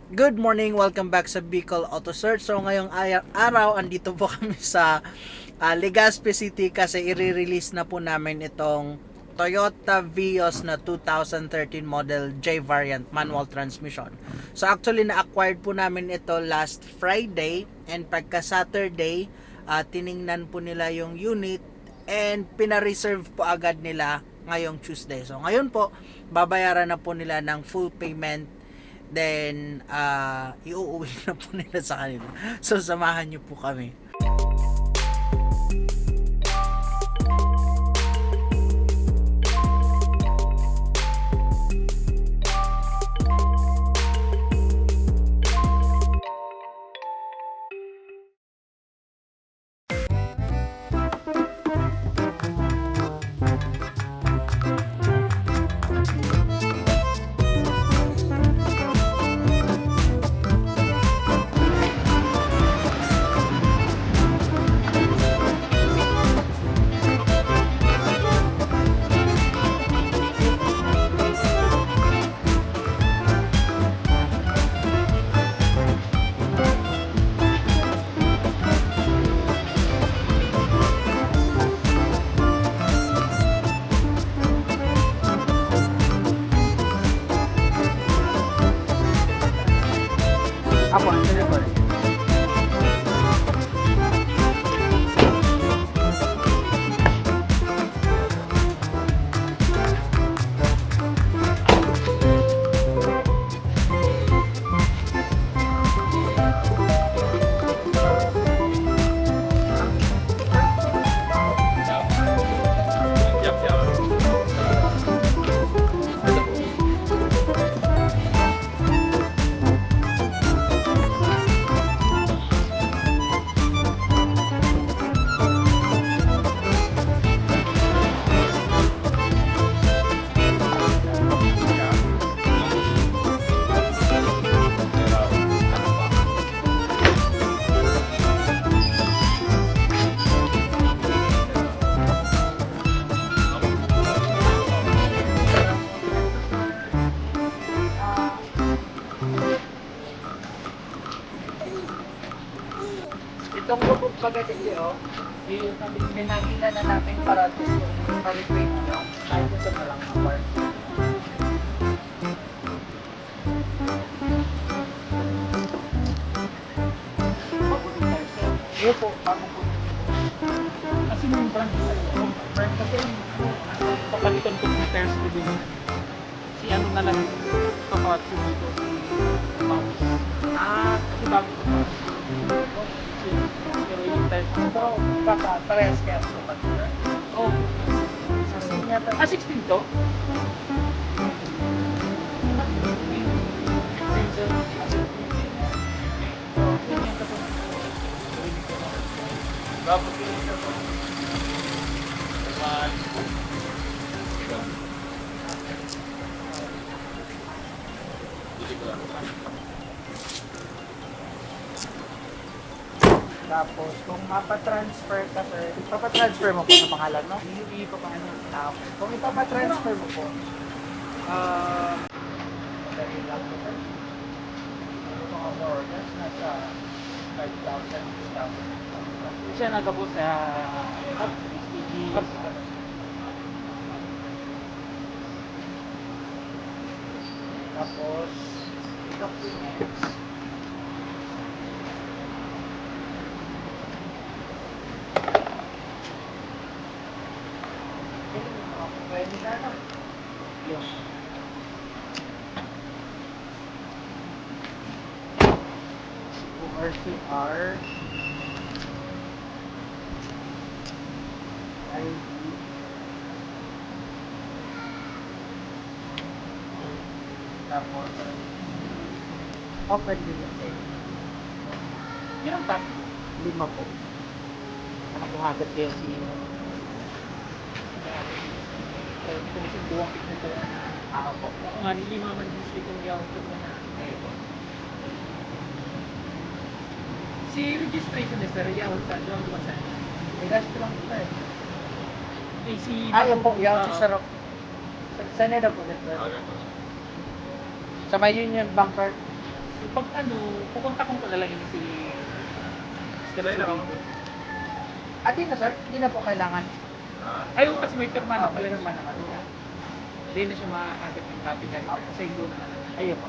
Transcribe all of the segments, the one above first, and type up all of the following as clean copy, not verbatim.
Good morning, welcome back sa Bicol Auto Search. So ngayong araw, andito po kami sa Legazpi City kasi i-release na po namin itong Toyota Vios na 2013 model J variant manual transmission. So actually na-acquired po namin ito last Friday, and pagka Saturday, tiningnan po nila yung unit and pina-reserve po agad nila ngayong Tuesday. So ngayon po, babayaran na po nila ng full payment, then iuuwi na po nila sa kanila. So samahan niyo po kami. Ako, ano ba? Itong lubog bagay oh, yung pinakita na natin para repaint nyo. Kahit ito na lang apart. Iyo po, paano po? Kasi yung brand kasi papalitan ko ng tires ko din. Si ano na lang kapat ko dito, si mouse. Kasi bago ko pa. Pero yung tires ko. So, baka parehas kaya sa pagkira. Oh, 16 yata. 16 to? Tapos yun ito po. Naman. Tapos, kung mapatransfer ka, sir, papatransfer mo po sa pangalan, no? Hindi pa pa ano. Kung ipapatransfer mo po, dahil lang po, sir. Ano mga more or less, nasa 5,000, 6,000. Siya nagabot sa Tapos, documents. Pwede na lang. yung ORCR, ID, tapos, open limited. yun ang top. 5 po. Anak ko agad kaya si kung subuhan kita ito. Po. Oo nga, nilima man din siya kung yaw ko na. Si registration is pero yaw ka, yaw ko sa. Bigas ko lang po tayo. Eh si Yan po, yan si Sarap. Saan na po dito? Sa may Union Banker. Pag pupunta ko na lang yun si Stella Rito. At yun na sir, hindi na po kailangan. Ayaw kasi may pirma na pala naman naman. Hindi na siya makakagit ng copy kasi doon na. Ayun po.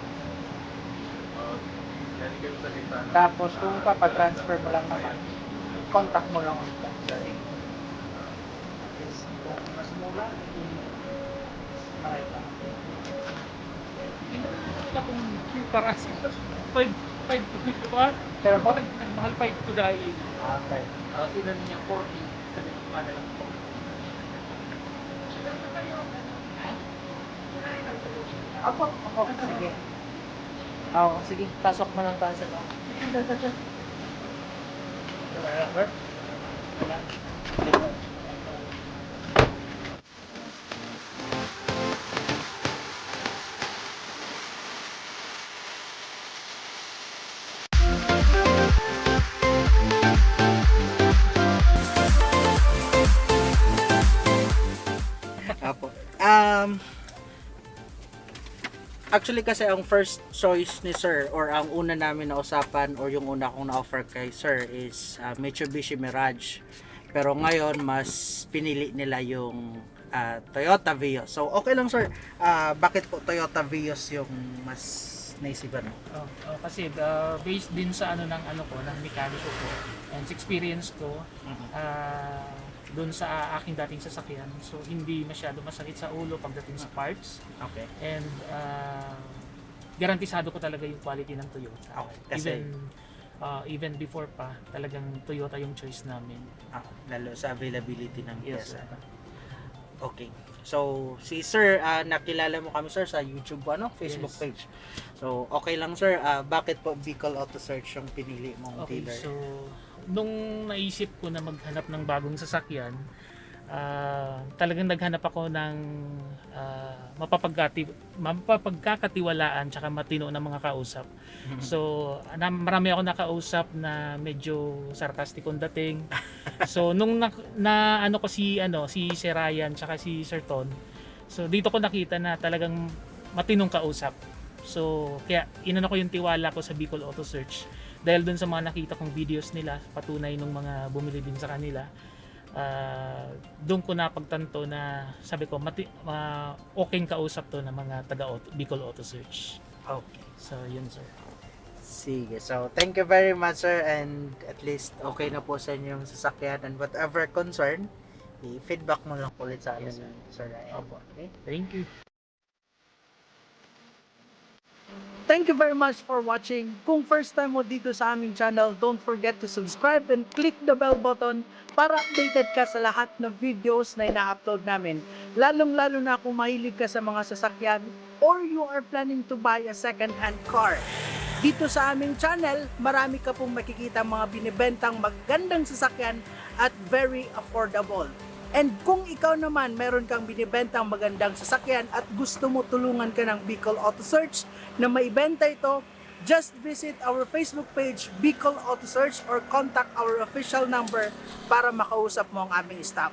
Tapos kung papatransfer mo lang naman, contact mo lang ulit sir. Yes, kung mas mura, makita. Wala kong queue para sa 5 to 2 ba? Pero po, Mahal 5 to dahil. okay. Sino niya 40 sa ano lang po. Ako, sige. Oo, sige, pasok mo lang tayo sa loob. Apo. Actually kasi ang first choice ni Sir or ang una namin na usapan or yung una kong na-offer kay Sir is Mitsubishi Mirage. Pero ngayon mas pinili nila yung Toyota Vios. So okay lang Sir, bakit po Toyota Vios yung mas naisipan mo? Kasi based din sa ng ng mekaniko ko and sa experience ko doon sa aking dating sasakyan. So hindi masyado masakit sa ulo pagdating sa parts. Okay. And garantisado ko talaga yung quality ng Toyota. Okay. Kasi Even before pa, talagang Toyota yung choice namin. lalo sa availability ng Yes, pyesa. sir. Okay. So, si Sir, nakilala mo kami Sir sa YouTube Facebook Yes. page. So, okay lang Sir, bakit po Bicol Auto Search yung pinili mong Okay, dealer? so nung naisip ko na maghanap ng bagong sasakyan, talagang naghanap ako ng mapapagkakatiwalaan tsaka matino ng mga kausap. So, marami ako nakausap na medyo sarkastikong dating. So, nung ano ko si Sir Ryan tsaka si Sir Ton, so dito ko nakita na talagang matinong kausap. So, kaya inano ko yung tiwala ko sa Bicol Auto Search dahil dun sa mga nakita kong videos nila, patunay ng mga bumili din sa kanila. Doon ko napagtanto na sabi ko okay kausap to ng mga taga Bicol Auto Search. Okay. So, yun sir. Sige. So, thank you very much Sir, and at least okay na po sa inyo yung sasakyan and whatever concern, i-feedback mo lang ulit sa amin Yes, sir. Sir Ryan. Opo. Okay? Thank you. Thank you very much for watching. Kung first time mo dito sa aming channel, don't forget to subscribe and click the bell button para updated ka sa lahat ng videos na ina-upload namin. Lalong-lalo na kung mahilig ka sa mga sasakyan or you are planning to buy a second-hand car. Dito sa aming channel, marami ka pong makikita mga binibentang magandang sasakyan at very affordable. And kung ikaw naman meron kang binibentang magandang sasakyan at gusto mo tulungan ka ng Bicol Auto Search na maibenta ito, just visit our Facebook page Bicol Auto Search or contact our official number para makausap mo ang aming staff.